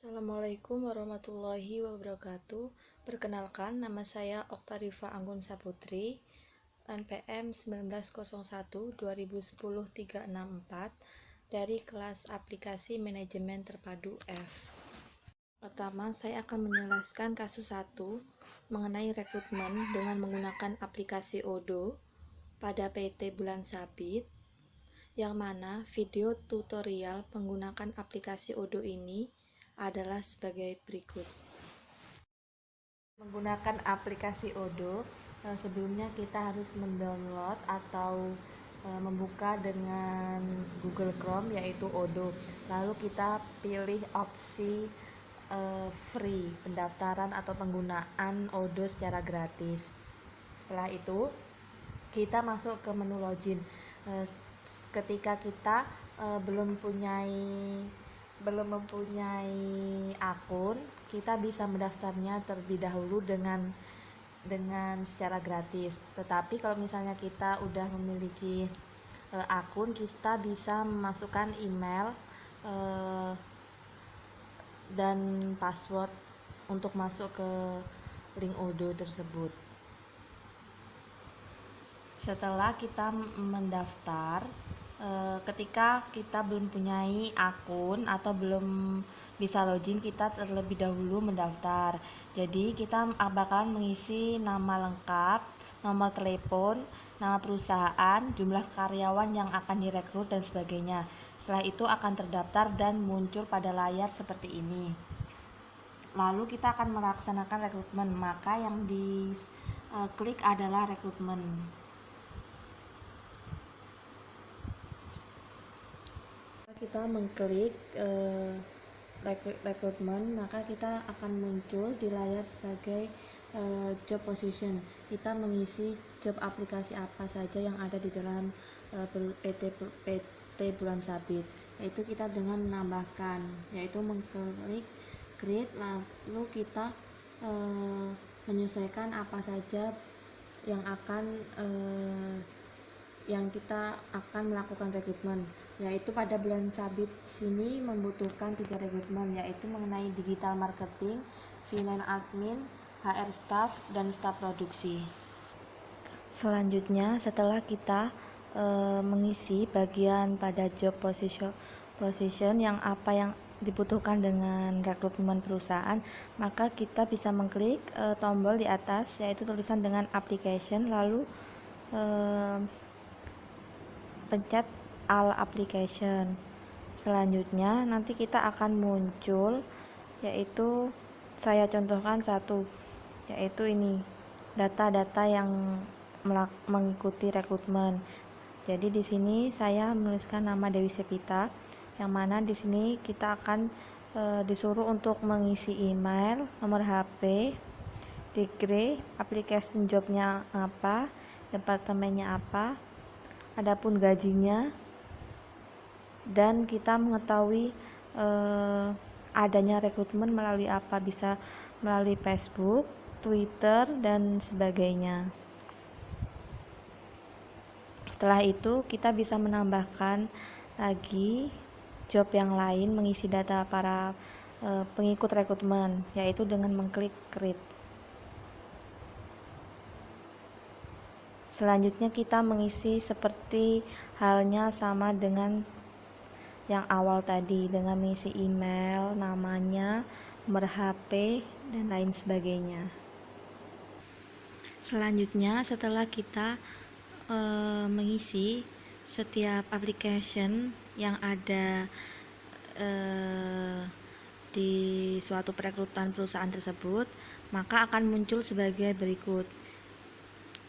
Assalamualaikum warahmatullahi wabarakatuh. Perkenalkan, nama saya Oktarifa Anggun Saputri, NPM 1901-2010-364 dari kelas aplikasi manajemen terpadu F. Pertama, saya akan menjelaskan kasus 1 mengenai rekrutmen dengan menggunakan aplikasi Odoo pada PT Bulan Sabit, yang mana video tutorial menggunakan aplikasi Odoo ini adalah sebagai berikut. Menggunakan aplikasi Odoo, sebelumnya kita harus mendownload atau membuka dengan Google Chrome, yaitu Odoo. Lalu kita pilih opsi free, pendaftaran atau penggunaan Odoo secara gratis. Setelah itu kita masuk ke menu login. Ketika kita belum mempunyai akun, kita bisa mendaftarnya terlebih dahulu dengan secara gratis. Tetapi kalau misalnya kita udah memiliki akun, kita bisa memasukkan email dan password untuk masuk ke link Odoo tersebut. Setelah kita mendaftar, ketika kita belum punyai akun atau belum bisa login, kita terlebih dahulu mendaftar. Jadi kita bakalan mengisi nama lengkap, nomor telepon, nama perusahaan, jumlah karyawan yang akan direkrut dan sebagainya. Setelah itu akan terdaftar dan muncul pada layar seperti ini. Lalu kita akan melaksanakan rekrutmen, maka yang diklik adalah rekrutmen. Kita mengklik rekrutmen, maka kita akan muncul di layar sebagai job position. Kita mengisi job aplikasi apa saja yang ada di dalam PT Bulan Sabit, yaitu kita dengan menambahkan, yaitu mengklik create, lalu kita menyesuaikan apa saja yang kita akan melakukan rekrutmen, yaitu pada bulan sabit sini membutuhkan 3 rekrutmen, yaitu mengenai digital marketing, finance admin, HR staff, dan staff produksi. Selanjutnya, setelah kita mengisi bagian pada job position yang apa yang dibutuhkan dengan rekrutmen perusahaan, maka kita bisa mengklik tombol di atas, yaitu tulisan dengan application, lalu pencet all application. Selanjutnya nanti kita akan muncul, yaitu saya contohkan satu, yaitu ini data-data yang mengikuti rekrutmen. Jadi di sini saya menuliskan nama Dewi Sepita, yang mana di sini kita akan disuruh untuk mengisi email, nomor HP, degree, application jobnya apa, departemennya apa, adapun gajinya, dan kita mengetahui adanya rekrutmen melalui apa, bisa melalui Facebook, Twitter, dan sebagainya. Setelah itu kita bisa menambahkan lagi job yang lain, mengisi data para pengikut rekrutmen, yaitu dengan mengklik create. Selanjutnya kita mengisi seperti halnya sama dengan yang awal tadi, dengan mengisi email, namanya, nomor HP, dan lain sebagainya. Selanjutnya setelah kita mengisi setiap application yang ada di suatu perekrutan perusahaan tersebut, maka akan muncul sebagai berikut.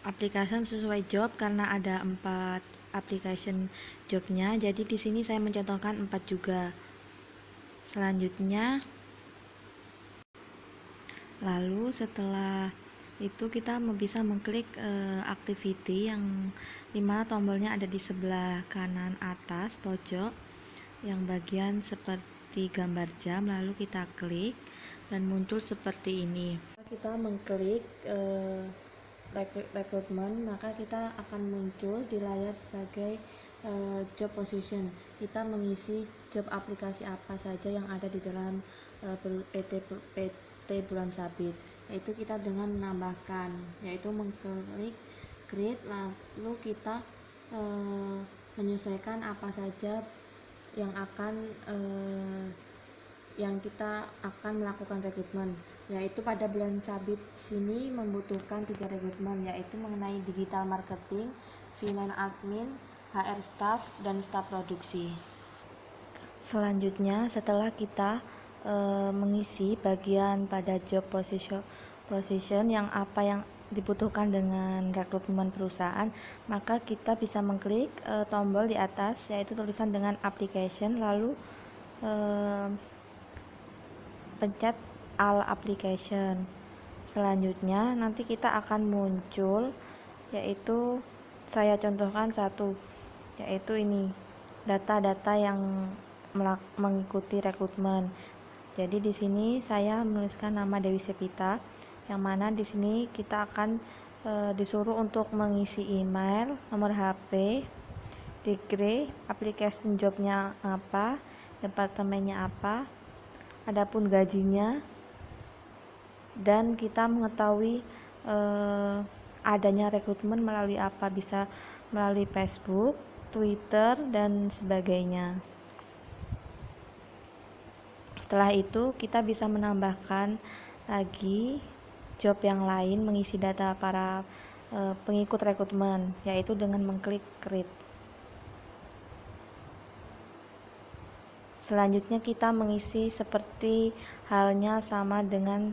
Application sesuai job, karena ada 4 application jobnya, jadi di sini saya mencontohkan 4 juga. Selanjutnya, lalu setelah itu kita bisa mengklik activity, yang dimana tombolnya ada di sebelah kanan atas pojok yang bagian seperti gambar jam, lalu kita klik dan muncul seperti ini. Kita mengklik rekrutmen, maka kita akan muncul di layar sebagai job position. Kita mengisi job aplikasi apa saja yang ada di dalam PT Bulan Sabit, yaitu kita dengan menambahkan, yaitu mengklik create, lalu kita menyesuaikan apa saja yang akan kita akan melakukan rekrutmen, yaitu pada bulan sabit sini membutuhkan 3 rekrutmen, yaitu mengenai digital marketing, finance admin, HR staff, dan staff produksi. Selanjutnya setelah kita mengisi bagian pada job position yang apa yang dibutuhkan dengan rekrutmen perusahaan, maka kita bisa mengklik tombol di atas yaitu tulisan dengan application, lalu pencet all application. Selanjutnya nanti kita akan muncul, yaitu saya contohkan satu, yaitu ini data-data yang mengikuti rekrutmen. Jadi di sini saya menuliskan nama Dewi Sepita, yang mana di sini kita akan disuruh untuk mengisi email, nomor HP, degree, application jobnya apa, departemennya apa, adapun gajinya, dan kita mengetahui adanya rekrutmen melalui apa, bisa melalui Facebook, Twitter, dan sebagainya. Setelah itu kita bisa menambahkan lagi job yang lain mengisi data para pengikut rekrutmen, yaitu dengan mengklik create. Selanjutnya kita mengisi seperti halnya sama dengan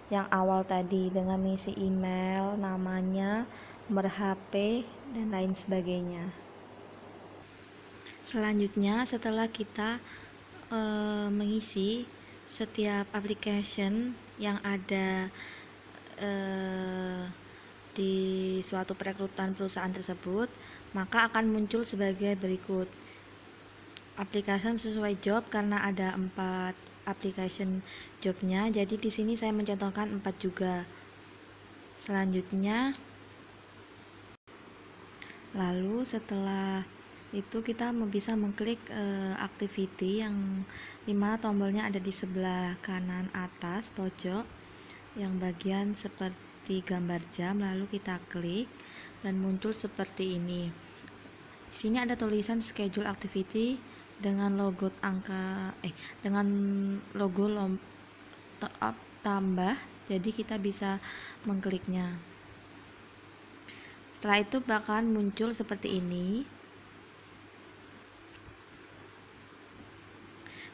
yang awal tadi, dengan mengisi email, namanya, nomor HP, dan lain sebagainya. Selanjutnya setelah kita mengisi setiap application yang ada di suatu perekrutan perusahaan tersebut, maka akan muncul sebagai berikut. Application sesuai job, karena ada 4 application jobnya, jadi di sini saya mencontohkan 4 juga. Selanjutnya, lalu setelah itu kita bisa mengklik activity yang dimana tombolnya ada di sebelah kanan atas pojok yang bagian seperti gambar jam, lalu kita klik dan muncul seperti ini. Di sini ada tulisan schedule activity dengan logo tambah, jadi kita bisa mengkliknya. Setelah itu bakalan muncul seperti ini,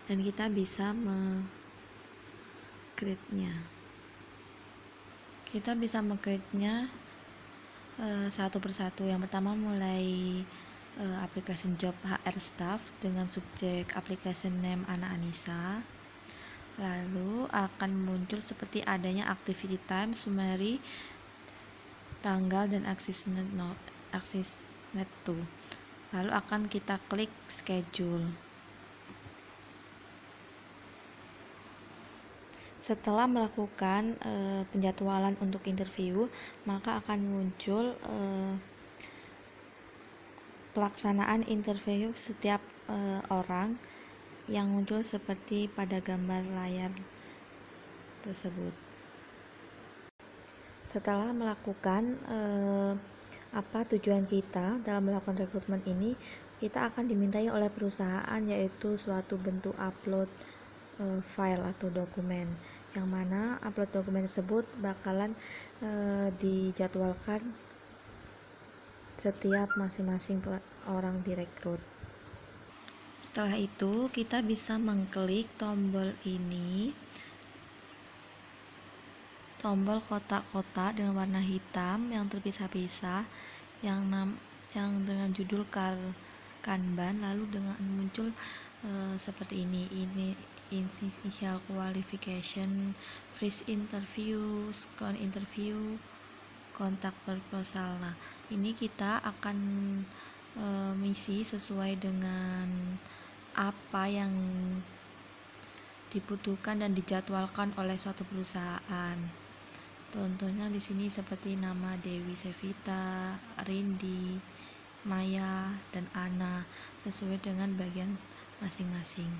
dan kita bisa meng-create-nya. Kita bisa meng-create-nya satu persatu. Yang pertama mulai application job HR staff dengan subjek application name Ana Anissa, lalu akan muncul seperti adanya activity time, summary, tanggal, dan access net to. Lalu akan kita klik schedule. Setelah melakukan penjadwalan untuk interview, maka akan muncul pelaksanaan interview setiap orang yang muncul seperti pada gambar layar tersebut. Setelah melakukan apa tujuan kita dalam melakukan rekrutmen ini, kita akan dimintai oleh perusahaan yaitu suatu bentuk upload file atau dokumen, yang mana upload dokumen tersebut bakalan dijadwalkan setiap masing-masing orang direkrut. Setelah itu kita bisa mengklik tombol ini, tombol kotak-kotak dengan warna hitam yang terpisah-pisah yang dengan judul Kanban, lalu dengan muncul seperti ini initial qualification, first interview, second interview, kontak proposal. Nah, ini kita akan misi sesuai dengan apa yang dibutuhkan dan dijadwalkan oleh suatu perusahaan. Contohnya di sini seperti nama Dewi Sepita, Rindi, Maya, dan Ana, sesuai dengan bagian masing-masing.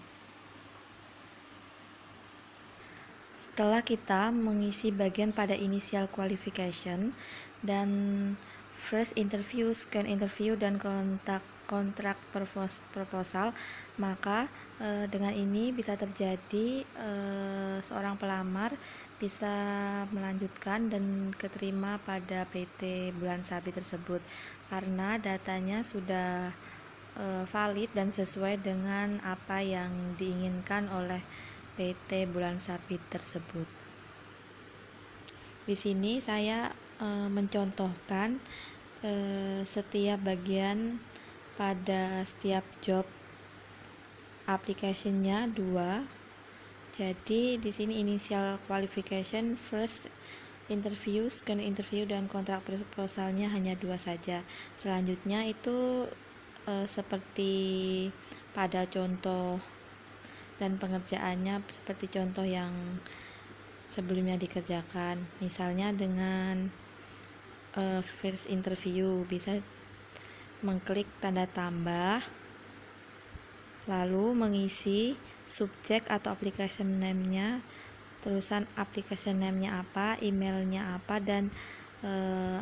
Setelah kita mengisi bagian pada initial qualification dan first interview, second interview, dan kontrak proposal, maka dengan ini bisa terjadi seorang pelamar bisa melanjutkan dan keterima pada PT Bulan Sabit tersebut karena datanya sudah valid dan sesuai dengan apa yang diinginkan oleh PT Bulan Sabit tersebut. Di sini saya mencontohkan setiap bagian pada setiap job application-nya 2. Jadi di sini initial qualification, first interview, second interview, dan kontrak proposalnya hanya 2 saja. Selanjutnya itu seperti pada contoh dan pengerjaannya seperti contoh yang sebelumnya dikerjakan. Misalnya dengan first interview bisa mengklik tanda tambah, lalu mengisi subjek atau application name-nya, terusan application name-nya apa, emailnya apa, dan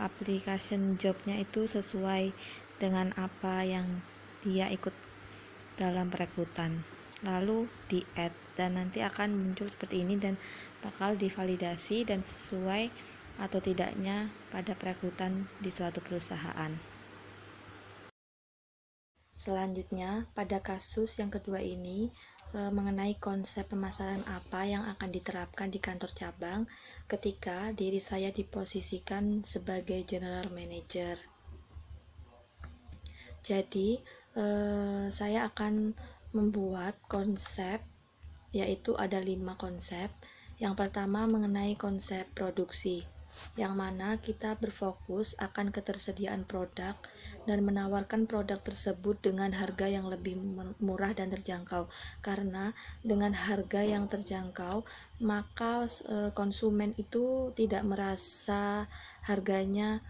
application job-nya itu sesuai dengan apa yang dia ikut dalam perekrutan. Lalu di add dan nanti akan muncul seperti ini dan bakal divalidasi dan sesuai atau tidaknya pada perekrutan di suatu perusahaan. Selanjutnya, pada kasus yang kedua ini mengenai konsep pemasaran apa yang akan diterapkan di kantor cabang ketika diri saya diposisikan sebagai general manager. Jadi, saya akan membuat konsep, yaitu ada 5 konsep. Yang pertama mengenai konsep produksi, yang mana kita berfokus akan ketersediaan produk dan menawarkan produk tersebut dengan harga yang lebih murah dan terjangkau. Karena dengan harga yang terjangkau, maka konsumen itu tidak merasa harganya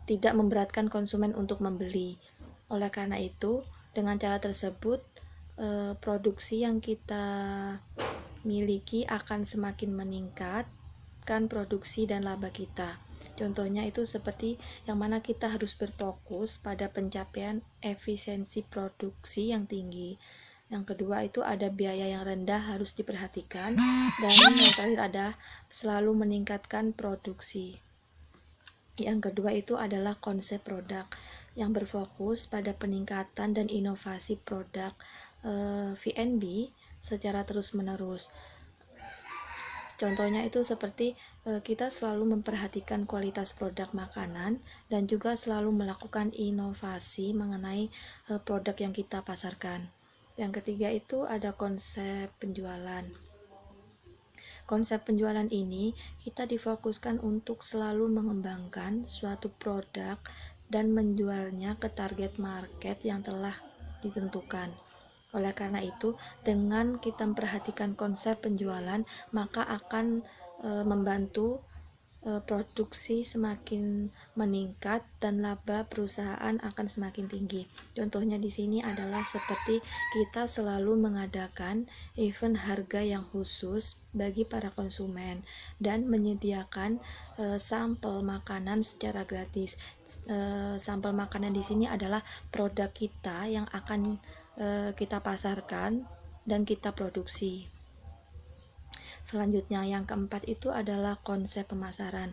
tidak memberatkan konsumen untuk membeli. Oleh karena itu, dengan cara tersebut, produksi yang kita miliki akan semakin meningkatkan produksi dan laba kita. Contohnya itu seperti yang mana kita harus berfokus pada pencapaian efisiensi produksi yang tinggi. Yang kedua itu ada biaya yang rendah harus diperhatikan, dan yang terakhir ada selalu meningkatkan produksi. Yang kedua itu adalah konsep produk yang berfokus pada peningkatan dan inovasi produk VNB secara terus-menerus. Contohnya itu seperti kita selalu memperhatikan kualitas produk makanan dan juga selalu melakukan inovasi mengenai produk yang kita pasarkan. Yang ketiga itu ada konsep penjualan. Konsep penjualan ini kita difokuskan untuk selalu mengembangkan suatu produk dan menjualnya ke target market yang telah ditentukan. Oleh karena itu, dengan kita memperhatikan konsep penjualan, maka akan membantu produksi semakin meningkat dan laba perusahaan akan semakin tinggi. Contohnya di sini adalah seperti kita selalu mengadakan event harga yang khusus bagi para konsumen dan menyediakan sampel makanan secara gratis. Sampel makanan di sini adalah produk kita yang akan kita pasarkan dan kita produksi. Selanjutnya yang keempat itu adalah konsep pemasaran.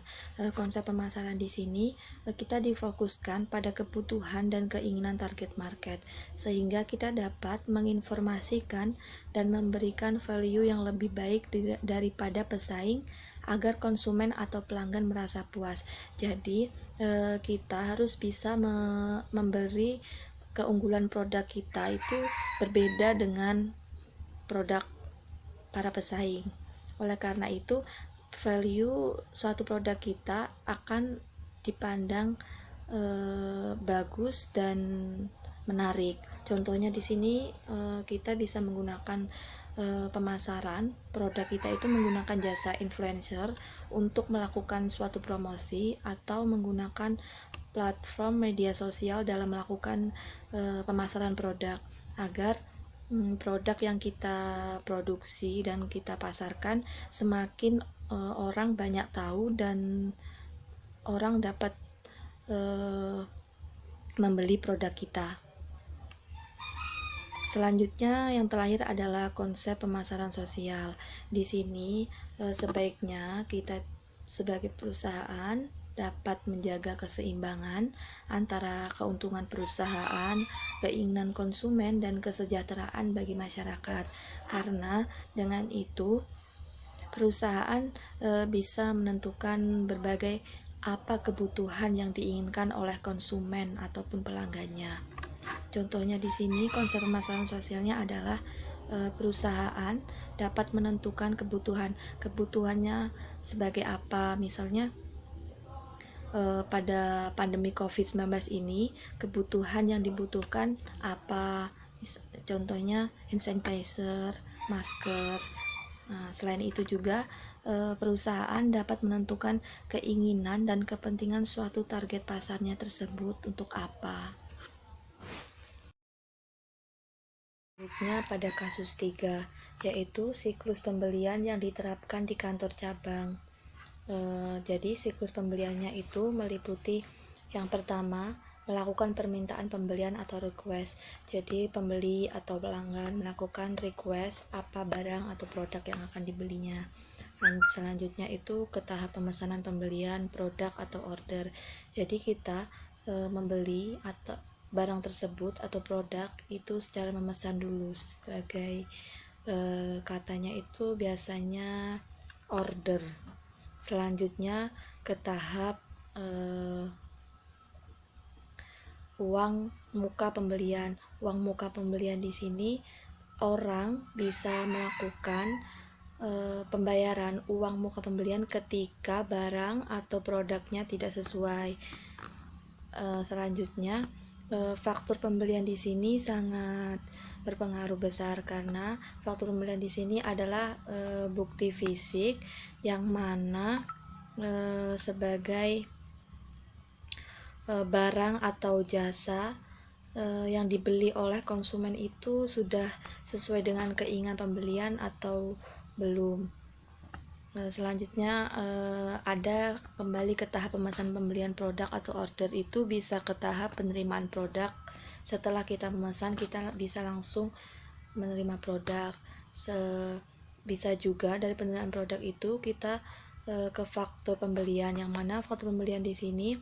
Konsep pemasaran di sini kita difokuskan pada kebutuhan dan keinginan target market, sehingga kita dapat menginformasikan dan memberikan value yang lebih baik daripada pesaing agar konsumen atau pelanggan merasa puas. Jadi kita harus bisa memberi keunggulan produk kita itu berbeda dengan produk para pesaing. Oleh karena itu, value suatu produk kita akan dipandang bagus dan menarik. Contohnya di sini kita bisa menggunakan pemasaran produk kita itu menggunakan jasa influencer untuk melakukan suatu promosi atau menggunakan platform media sosial dalam melakukan pemasaran produk agar produk yang kita produksi dan kita pasarkan, semakin orang banyak tahu dan orang dapat membeli produk kita. Selanjutnya yang terakhir adalah konsep pemasaran sosial. Di sini sebaiknya kita sebagai perusahaan dapat menjaga keseimbangan antara keuntungan perusahaan, keinginan konsumen, dan kesejahteraan bagi masyarakat. Karena dengan itu perusahaan bisa menentukan berbagai apa kebutuhan yang diinginkan oleh konsumen ataupun pelanggannya. Contohnya di sini konsep pemasaran sosialnya adalah perusahaan dapat menentukan kebutuhannya sebagai apa. Misalnya pada pandemi COVID-19 ini, kebutuhan yang dibutuhkan apa? Contohnya hand sanitizer, masker. Nah, selain itu juga perusahaan dapat menentukan keinginan dan kepentingan suatu target pasarnya tersebut untuk apa. Selanjutnya pada kasus 3, yaitu siklus pembelian yang diterapkan di kantor cabang. Jadi siklus pembeliannya itu meliputi yang pertama, melakukan permintaan pembelian atau request. Jadi pembeli atau pelanggan melakukan request apa barang atau produk yang akan dibelinya. Dan selanjutnya itu ke tahap pemesanan pembelian produk atau order. Jadi kita membeli atau barang tersebut atau produk itu secara memesan dulu, sebagai katanya itu biasanya order. Selanjutnya ke tahap uang muka pembelian. Uang muka pembelian di sini orang bisa melakukan pembayaran uang muka pembelian ketika barang atau produknya tidak sesuai. Selanjutnya faktur pembelian di sini sangat berpengaruh besar, karena faktur pembelian di sini adalah bukti fisik yang mana sebagai barang atau jasa yang dibeli oleh konsumen itu sudah sesuai dengan keinginan pembelian atau belum. Selanjutnya ada kembali ke tahap pemesanan pembelian produk atau order, itu bisa ke tahap penerimaan produk. Setelah kita memesan, kita bisa langsung menerima produk. Bisa juga dari penerimaan produk itu kita ke faktur pembelian, yang mana faktur pembelian di sini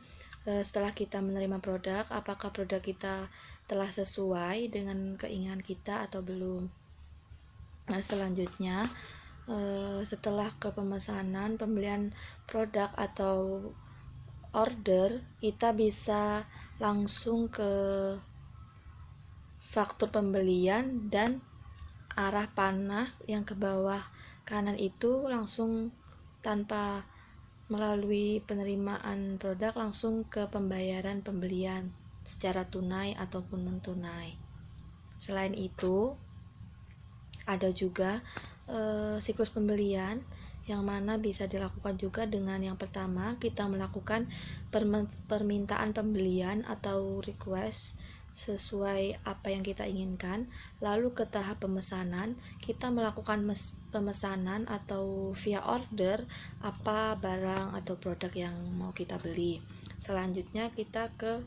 setelah kita menerima produk, apakah produk kita telah sesuai dengan keinginan kita atau belum. Nah, selanjutnya setelah ke pemesanan pembelian produk atau order, kita bisa langsung ke faktur pembelian dan arah panah yang ke bawah kanan itu langsung tanpa melalui penerimaan produk, langsung ke pembayaran pembelian secara tunai ataupun non tunai. Selain itu ada juga siklus pembelian yang mana bisa dilakukan juga dengan yang pertama, kita melakukan permintaan pembelian atau request sesuai apa yang kita inginkan. Lalu ke tahap pemesanan, kita melakukan pemesanan atau via order apa barang atau produk yang mau kita beli. Selanjutnya kita ke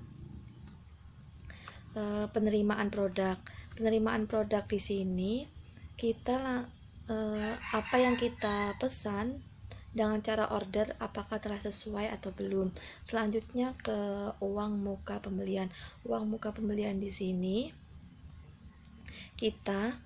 penerimaan produk. Penerimaan produk di sini kita apa yang kita pesan dengan cara order apakah telah sesuai atau belum. Selanjutnya ke uang muka pembelian. Uang muka pembelian di sini kita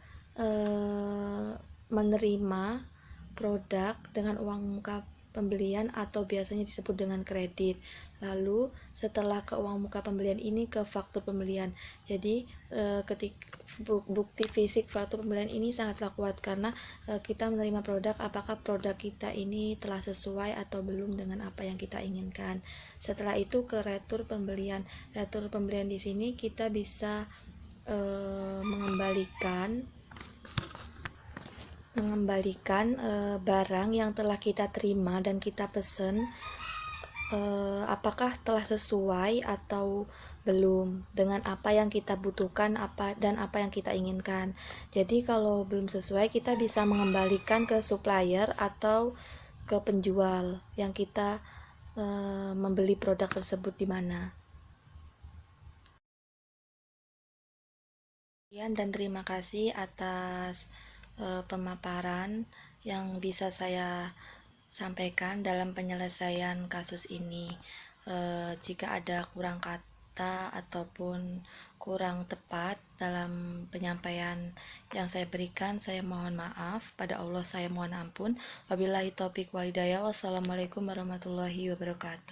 menerima produk dengan uang muka pembelian atau biasanya disebut dengan kredit. Lalu setelah ke uang muka pembelian ini ke faktur pembelian. Jadi ketika bukti fisik faktur pembelian ini sangatlah kuat, karena kita menerima produk apakah produk kita ini telah sesuai atau belum dengan apa yang kita inginkan. Setelah itu ke retur pembelian. Retur pembelian di sini kita bisa mengembalikan barang yang telah kita terima dan kita pesen apakah telah sesuai atau belum dengan apa yang kita butuhkan dan apa yang kita inginkan. Jadi kalau belum sesuai, kita bisa mengembalikan ke supplier atau ke penjual yang kita membeli produk tersebut di mana. Dan terima kasih atas pemaparan yang bisa saya sampaikan dalam penyelesaian kasus ini. Jika ada kurang kata ataupun kurang tepat dalam penyampaian yang saya berikan, saya mohon maaf. Pada Allah saya mohon ampun. Wabillahi taufiq walhidayah. Wassalamualaikum warahmatullahi wabarakatuh.